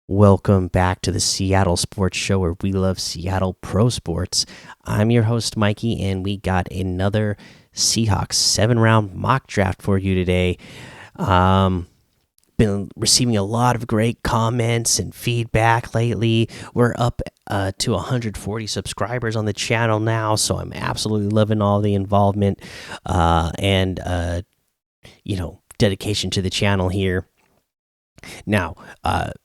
Welcome back to the Seattle Sports Show where we love Seattle pro sports. I'm your host, Mikey, and we got another Seahawks 7 round mock draft for you today. Um, been receiving a lot of great comments and feedback lately. We're up to 140 subscribers on the channel now, so I'm absolutely loving all the involvement and dedication to the channel here. Now,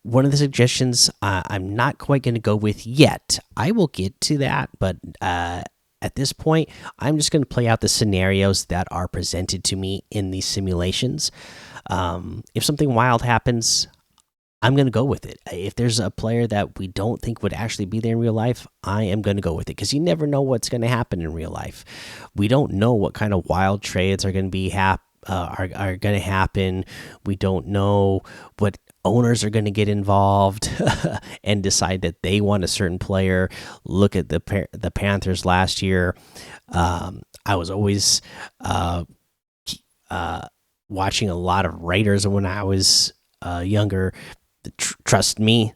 one of the suggestions I'm not quite going to go with yet. I will get to that, but at this point, I'm just going to play out the scenarios that are presented to me in these simulations. If something wild happens, I'm going to go with it. If there's a player that we don't think would actually be there in real life, I am going to go with it because you never know what's going to happen in real life. We don't know what kind of wild trades are going to be are going to happen. We don't know what owners are going to get involved and decide that they want a certain player. Look at the Panthers last year. I was always watching a lot of Raiders when I was younger. Trust me.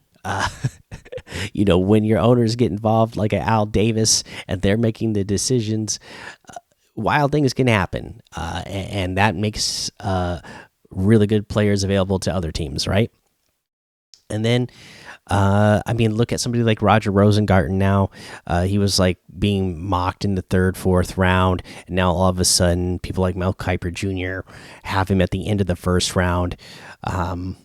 When your owners get involved, like Al Davis, and they're making the decisions, wild things can happen, and that makes really good players available to other teams, right? And then, look at somebody like Roger Rosengarten now. He was like being mocked in the third, fourth round, and now all of a sudden, people like Mel Kiper Jr. have him at the end of the first round. And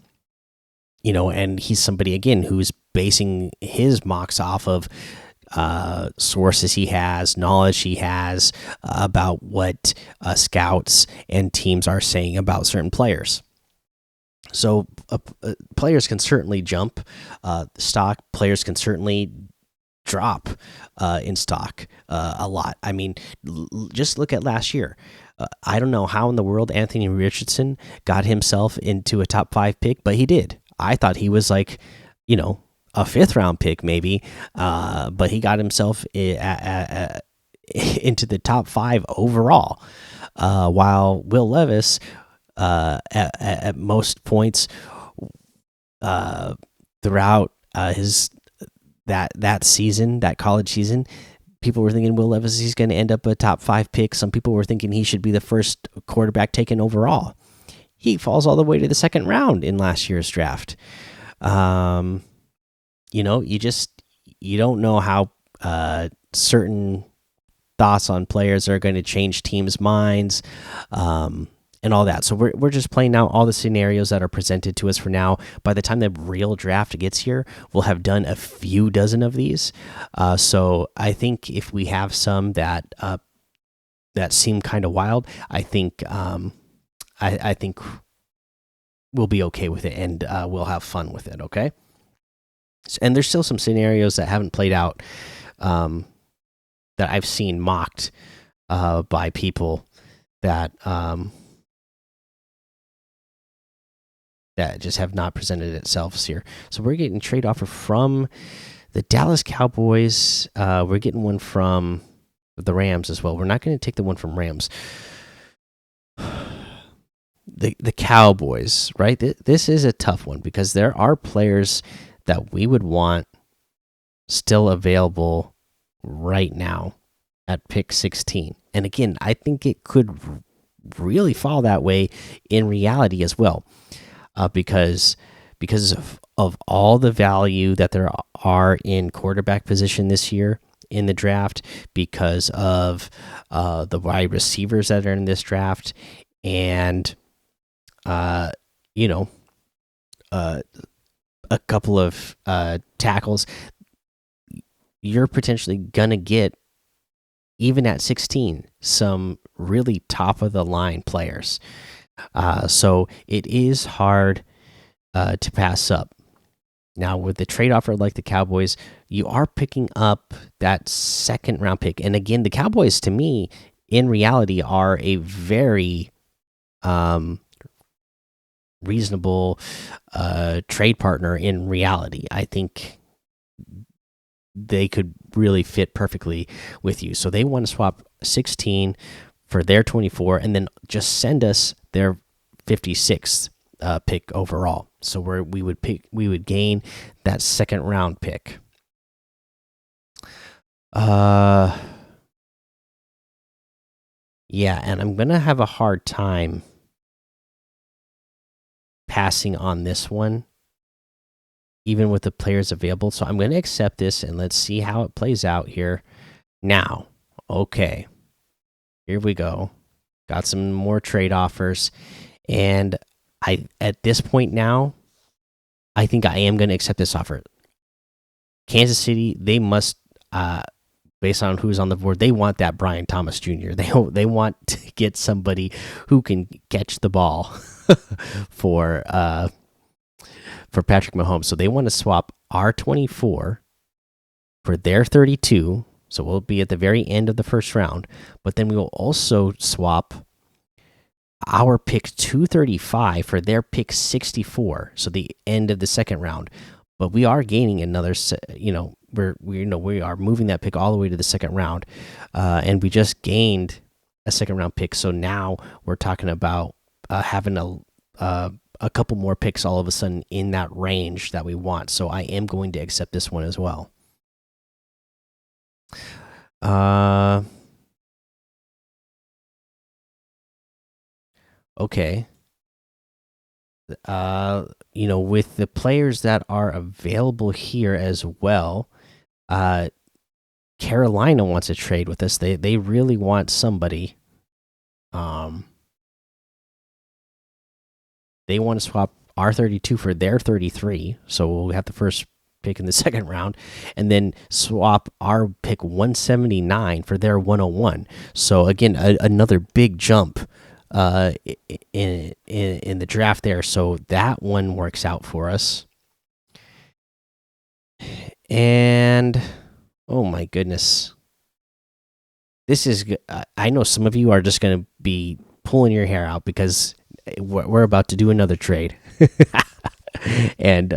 he's somebody again who's basing his mocks off of sources he has, knowledge he has about what scouts and teams are saying about certain players. So players can certainly jump stock. Players can certainly drop in stock a lot. I mean, just look at last year. I don't know how in the world Anthony Richardson got himself into a top 5 pick, but he did. I thought he was like, a 5th round pick maybe, but he got himself into the top 5 overall. While Will Levis, at most points throughout his that season, that college season, people were thinking Will Levis he's going to end up a top 5 pick. Some people were thinking he should be the first quarterback taken overall. He falls all the way to the 2nd round in last year's draft. You don't know how certain thoughts on players are going to change teams' minds, and all that. So we're just playing out all the scenarios that are presented to us for now. By the time the real draft gets here, we'll have done a few dozen of these. So I think if we have some that seem kind of wild, I think I think we'll be okay with it, and we'll have fun with it. Okay. And there's still some scenarios that haven't played out that I've seen mocked by people that that just have not presented itself here. So we're getting a trade offer from the Dallas Cowboys. We're getting one from the Rams as well. We're not going to take the one from Rams. The Cowboys, right? This is a tough one because there are players that we would want still available right now at pick 16. And again, I think it could really fall that way in reality as well, because of all the value that there are in quarterback position this year in the draft, because of the wide receivers that are in this draft, and a couple of tackles, you're potentially gonna get, even at 16, some really top of the line players. So it is hard to pass up. Now with the trade offer like the Cowboys, you are picking up that 2nd round pick, and again, the Cowboys to me in reality are a very reasonable trade partner in reality. I think they could really fit perfectly with you. So they want to swap 16 for their 24 and then just send us their 56th pick overall. So we would gain that second round pick. Uh yeah, and I'm gonna have a hard time passing on this one, even with the players available. So I'm gonna accept this and let's see how it plays out here. Now, okay, here we go. Got some more trade offers, and I at this point now, I think I am gonna accept this offer. Kansas City, they must based on who's on the board, they want that Brian Thomas Jr. They want to get somebody who can catch the ball for Patrick Mahomes. So they want to swap our 24 for their 32. So we'll be at the very end of the first round, but then we will also swap our pick 235 for their pick 64. So the end of the second round. But we are gaining another, we are moving that pick all the way to the second round, and we just gained a second round pick. So now we're talking about having a couple more picks all of a sudden in that range that we want. So I am going to accept this one as well. Okay. With the players that are available here as well, Carolina wants to trade with us. They really want somebody. They want to swap our 32 for their 33. So we'll have the first pick in the second round, and then swap our pick 179 for their 101. So again, another big jump in the draft there. So that one works out for us. And oh my goodness, this is. I know some of you are just going to be pulling your hair out because we're about to do another trade, and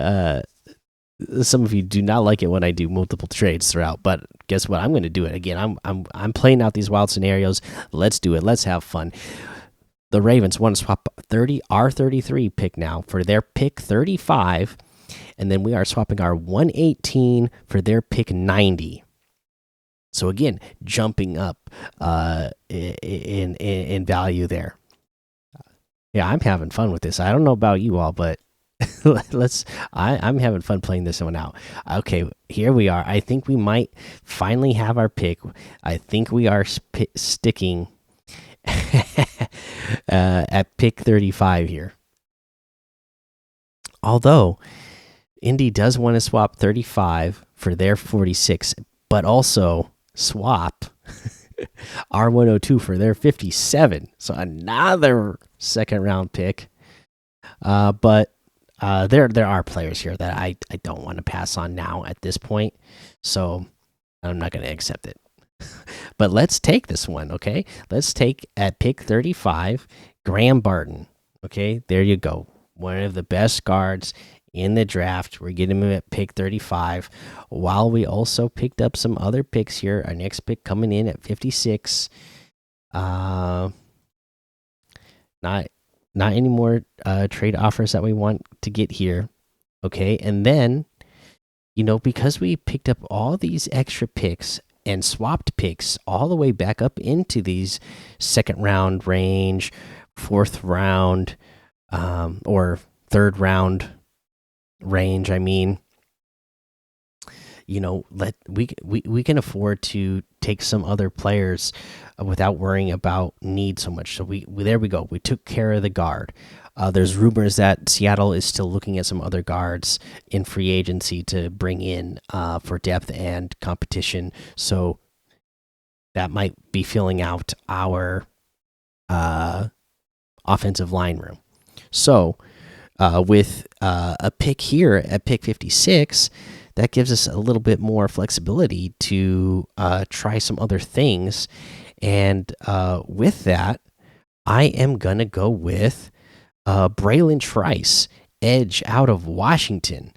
some of you do not like it when I do multiple trades throughout. But guess what? I'm going to do it again. I'm playing out these wild scenarios. Let's do it. Let's have fun. The Ravens want to swap our 33 pick now for their pick 35, and then we are swapping our 118 for their pick 90. So again, jumping up in value there. Yeah, I'm having fun with this. I don't know about you all, but I'm having fun playing this one out. Okay, here we are. I think we might finally have our pick. I think we are sticking at pick 35 here. Although Indy does want to swap 35 for their 46, but also swap our 102 for their 57. So another second round pick. But there are players here that I don't want to pass on now at this point. So I'm not going to accept it. But let's take this one, okay? Let's take at pick 35, Graham Barton. Okay, there you go. One of the best guards in the draft. We're getting him at pick 35. While we also picked up some other picks here. Our next pick coming in at 56. Not any more trade offers that we want to get here. Okay, and then because we picked up all these extra picks and swapped picks all the way back up into these second round range, fourth round, or third round range. I mean, we can afford to take some other players without worrying about need so much. So there we go. We took care of the guard. There's rumors that Seattle is still looking at some other guards in free agency to bring in for depth and competition. So that might be filling out our offensive line room. So with a pick here at pick 56, that gives us a little bit more flexibility to try some other things. And with that, I am going to go with Braylon Trice, edge out of Washington.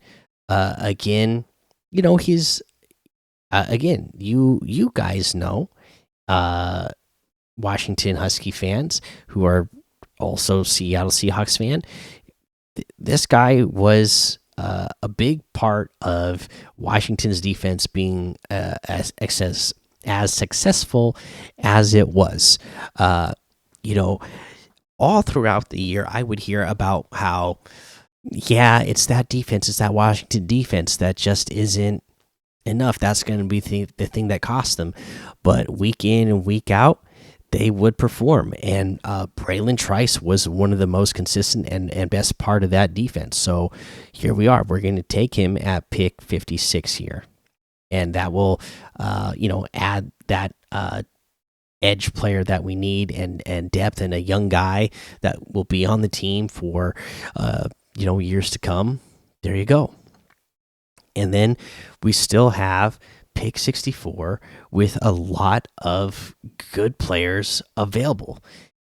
Again, he's again, you guys know Washington Husky fans who are also Seattle Seahawks fan. This guy was a big part of Washington's defense being as successful as it was. Uh, you know, all throughout the year, I would hear about how, yeah, it's that defense, it's that Washington defense that just isn't enough. That's going to be the thing that costs them. But week in and week out, they would perform. And Braylon Trice was one of the most consistent and best part of that defense. So here we are. We're going to take him at pick 56 here. And that will, add that edge player that we need and depth and a young guy that will be on the team for, years to come. There you go. And then we still have pick 64 with a lot of good players available.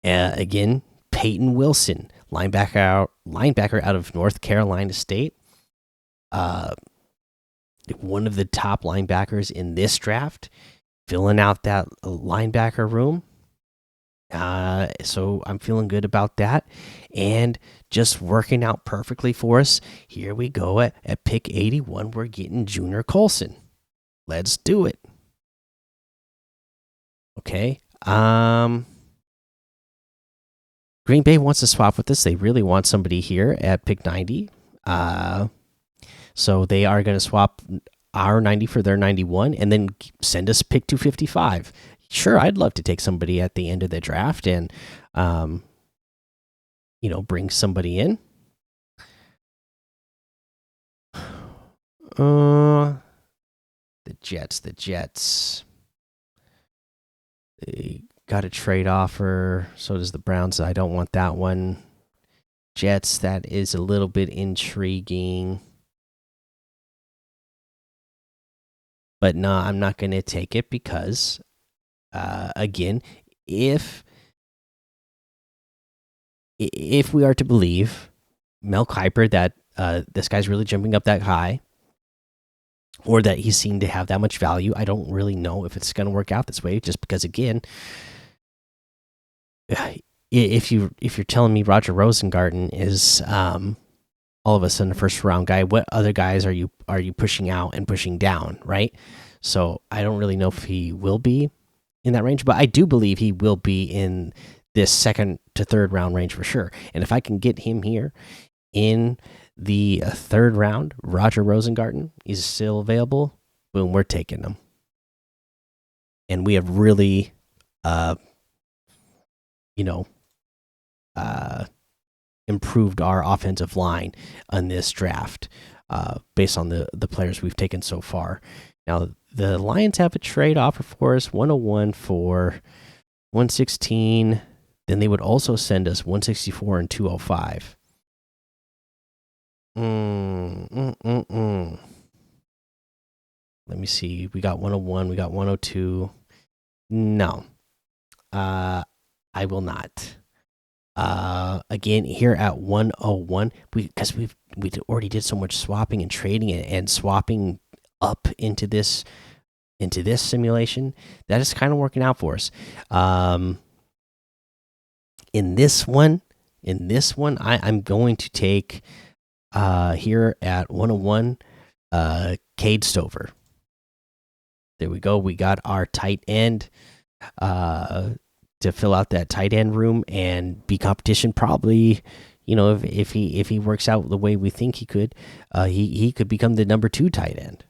Again, Peyton Wilson, linebacker out of North Carolina State. One of the top linebackers in this draft, filling out that linebacker room. So I'm feeling good about that, and just working out perfectly for us. Here we go at pick 81. We're getting Junior Colson. Let's do it. Okay. Green Bay wants to swap with us. They really want somebody here at pick 90. So they are going to swap our 90 for their 91 and then send us pick 255. Sure, I'd love to take somebody at the end of the draft and, bring somebody in. The Jets. They got a trade offer. So does the Browns. I don't want that one. Jets, that is a little bit intriguing. But no, I'm not going to take it because, again, if we are to believe Mel Kiper that this guy's really jumping up that high, or that he's seen to have that much value, I don't really know if it's going to work out this way. Just because, again, if you're telling me Roger Rosengarten is all of a sudden a first round guy, what other guys are you pushing out and pushing down, right? So I don't really know if he will be in that range, but I do believe he will be in this second to third round range for sure. And if I can get him here in the third round, Roger Rosengarten is still available. Boom, we're taking him. And we have really, improved our offensive line on this draft based on the players we've taken so far. Now, the Lions have a trade offer for us, 101 for 116. Then they would also send us 164 and 205. Let me see. We got 101. We got 102. No. I will not. Again, here at 101, because we already did so much swapping and trading and swapping up into this simulation, that is kind of working out for us. In this one, I'm going to take here at 101, Cade Stover. There we go. We got our tight end to fill out that tight end room and be competition. Probably, if he works out the way we think he could, he could become the number 2 tight end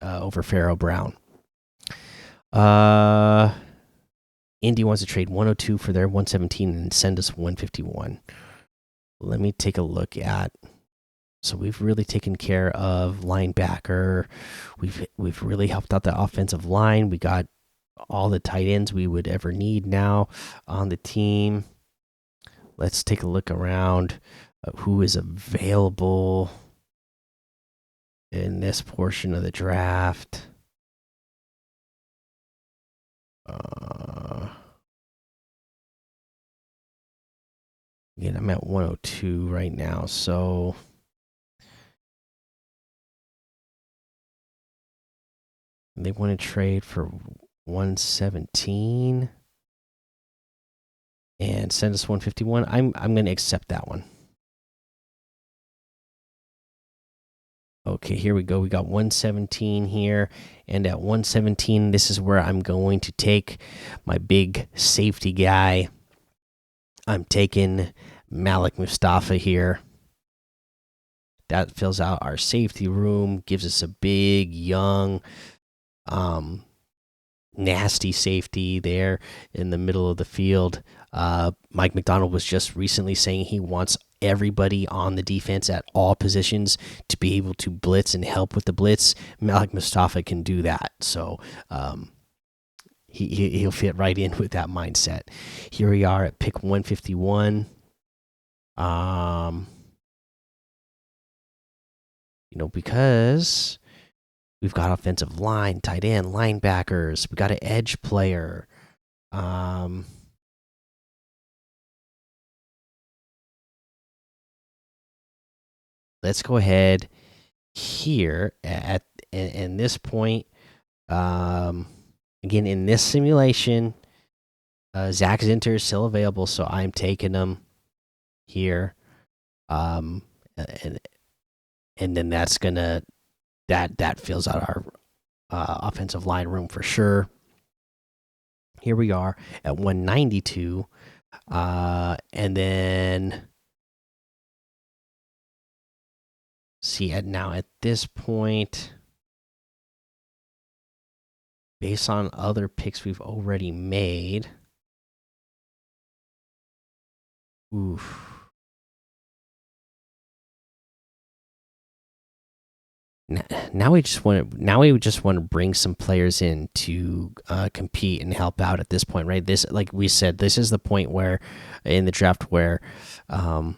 over Pharaoh Brown. Indy wants to trade 102 for their 117 and send us 151. Let me take a look at. So we've really taken care of linebacker. We've really helped out the offensive line. We got all the tight ends we would ever need now on the team. Let's take a look around who is available in this portion of the draft. Again, I'm at 102 right now, so they want to trade for 117 and send us 151. I'm going to accept that one. Okay, here we go. We got 117 here. And at 117, this is where I'm going to take my big safety guy. I'm taking Malik Mustafa here. That fills out our safety room, gives us a big, young, um, nasty safety there in the middle of the field. Mike McDonald was just recently saying he wants everybody on the defense at all positions to be able to blitz and help with the blitz. Malik Mustafa can do that, so he'll fit right in with that mindset. Here we are at pick 151. Because we've got offensive line, tight end, linebackers. We got an edge player. Let's go ahead here at in this point. Again, in this simulation, Zach Zinter is still available, so I'm taking him here. And then that's gonna that fills out our offensive line room for sure. Here we are at 192, and then see at this point, based on other picks we've already made. Oof. Now we just want to bring some players in to compete and help out at this point, right? This, like we said, this is the point where in the draft where John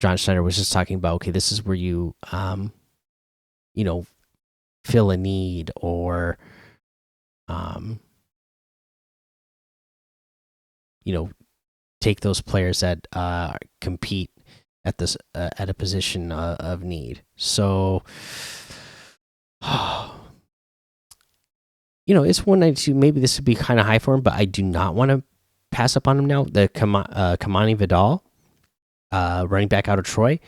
Schneider was just talking about. Okay, this is where you fill a need or take those players that compete at this at a position of need. So, it's 192. Maybe this would be kind of high for him, but I do not want to pass up on him now. The Kamani Vidal, running back out of Troy,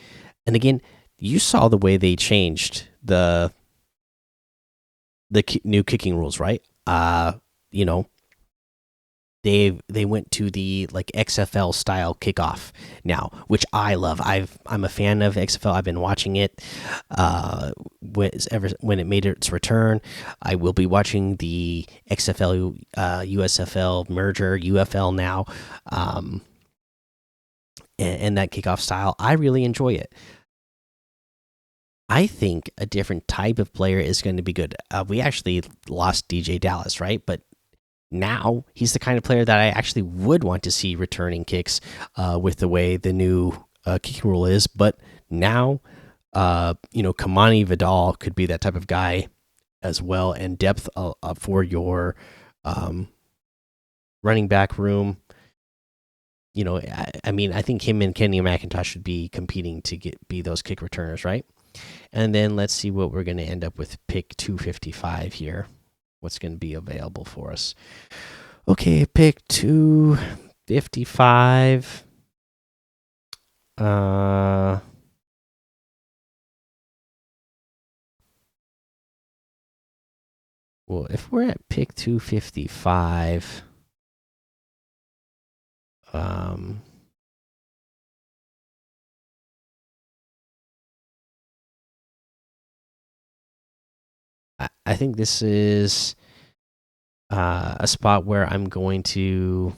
and again, you saw the way they changed the new kicking rules, right? They went to the like XFL style kickoff now, which I love. I'm a fan of XFL. I've been watching it when it made its return. I will be watching the XFL USFL merger, UFL now, and that kickoff style. I really enjoy it. I think a different type of player is going to be good. We actually lost DJ Dallas, right? But now he's the kind of player that I actually would want to see returning kicks with the way the new kicking rule is. But now, Kamani Vidal could be that type of guy as well, and depth for your running back room. I think him and Kenny McIntosh should be competing to be those kick returners, right? And then let's see what we're going to end up with pick 255 here. What's going to be available for us? Okay, pick 255. Well, if we're at pick 255, I think this is a spot where I'm going to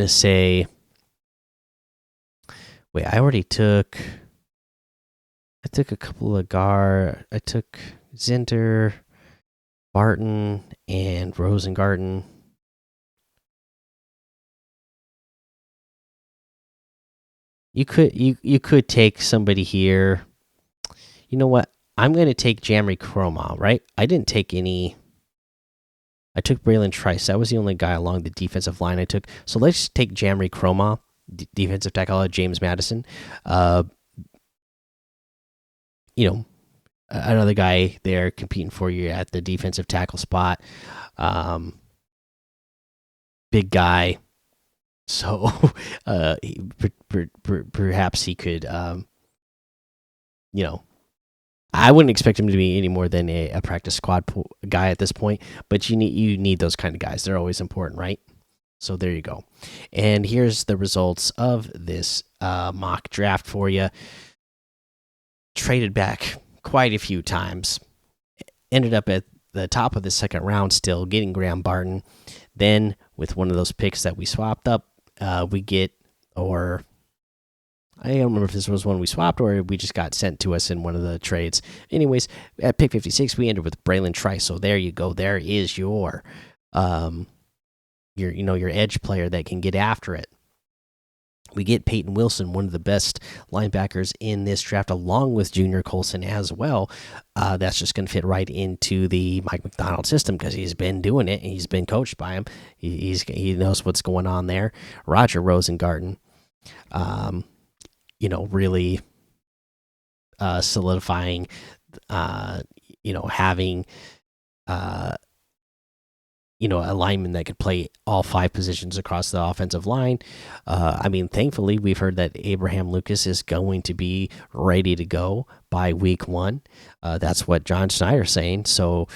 say, wait, I took a couple of I took Zinter, Barton, and Rosengarten. You could take somebody here. You know what? I'm going to take Jamry Chroma, right? I didn't take any. I took Braylon Trice. That was the only guy along the defensive line I took. So let's take Jamry Chroma, defensive tackle, James Madison. Another guy there competing for you at the defensive tackle spot. Big guy. So perhaps he could, you know, I wouldn't expect him to be any more than a practice squad guy at this point. But you need those kind of guys. They're always important, right? So there you go. And here's the results of this mock draft for you. Traded back quite a few times. Ended up at the top of the second round still, getting Graham Barton. Then with one of those picks that we swapped up, we get, or I don't remember if this was one we swapped or we just got sent to us in one of the trades. Anyways, at pick 56, we ended with Braylon Trice. So there you go. There is your edge player that can get after it. We get Peyton Wilson, one of the best linebackers in this draft, along with Junior Colson as well. That's just going to fit right into the Mike McDonald system because he's been doing it. He's been coached by him. He knows what's going on there. Roger Rosengarten, really solidifying, having a lineman that could play all 5 positions across the offensive line. Thankfully, we've heard that Abraham Lucas is going to be ready to go by week 1. That's what John Schneider's saying. So,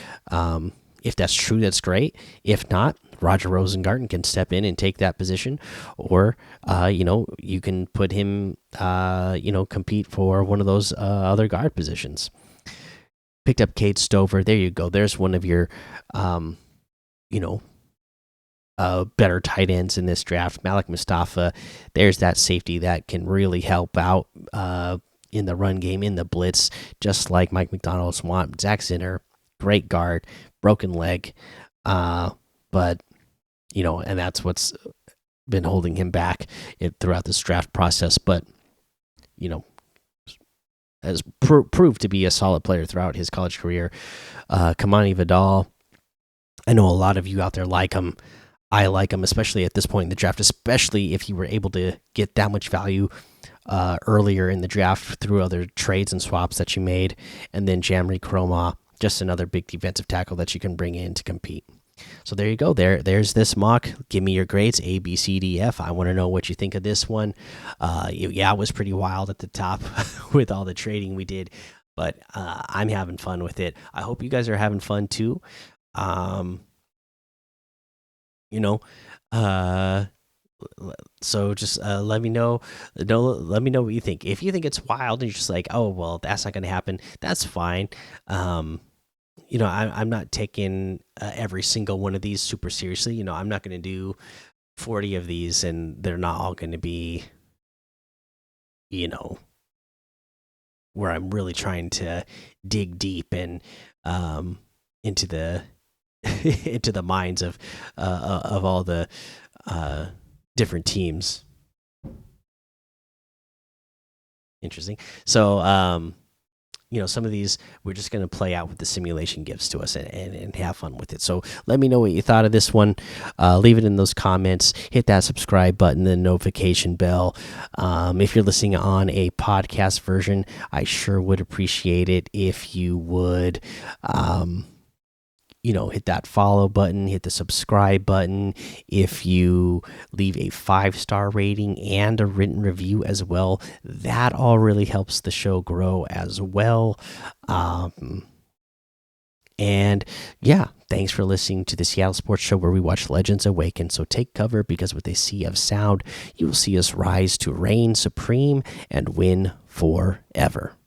if that's true, that's great. If not, Roger Rosengarten can step in and take that position, or you can put him, compete for one of those other guard positions. Picked up Cade Stover. There you go. There's one of your better tight ends in this draft. Malik Mustafa, there's that safety that can really help out in the run game, in the blitz, just like Mike McDonald's want. Zach Zinner, great guard, broken leg, but and that's what's been holding him back throughout this draft process. But has proved to be a solid player throughout his college career. Kamani Vidal, I know a lot of you out there like him. I like him, especially at this point in the draft, especially if you were able to get that much value earlier in the draft through other trades and swaps that you made. And then Jamri Chroma, just another big defensive tackle that you can bring in to compete. So there you go. There's this mock. Give me your grades, A, B, C, D, F. I want to know what you think of this one. It was pretty wild at the top with all the trading we did, but I'm having fun with it. I hope you guys are having fun too. So just let me know. Let me know what you think. If you think it's wild and you're just like, oh well, that's not going to happen, that's fine. I'm not taking every single one of these super seriously. I'm not going to do 40 of these, and they're not all going to be, where I'm really trying to dig deep and into the into the minds of all the different teams. Interesting. So some of these we're just going to play out what the simulation gives to us and have fun with it. So let me know what you thought of this one. Leave it in those comments. Hit that subscribe button, the notification bell. If you're listening on a podcast version, I sure would appreciate it if you would hit that follow button, hit the subscribe button. If you leave a 5-star rating and a written review as well, that all really helps the show grow as well. And yeah, thanks for listening to the Seattle Sports Show, where we watch legends awaken. So take cover, because with a sea of sound, you will see us rise to reign supreme and win forever.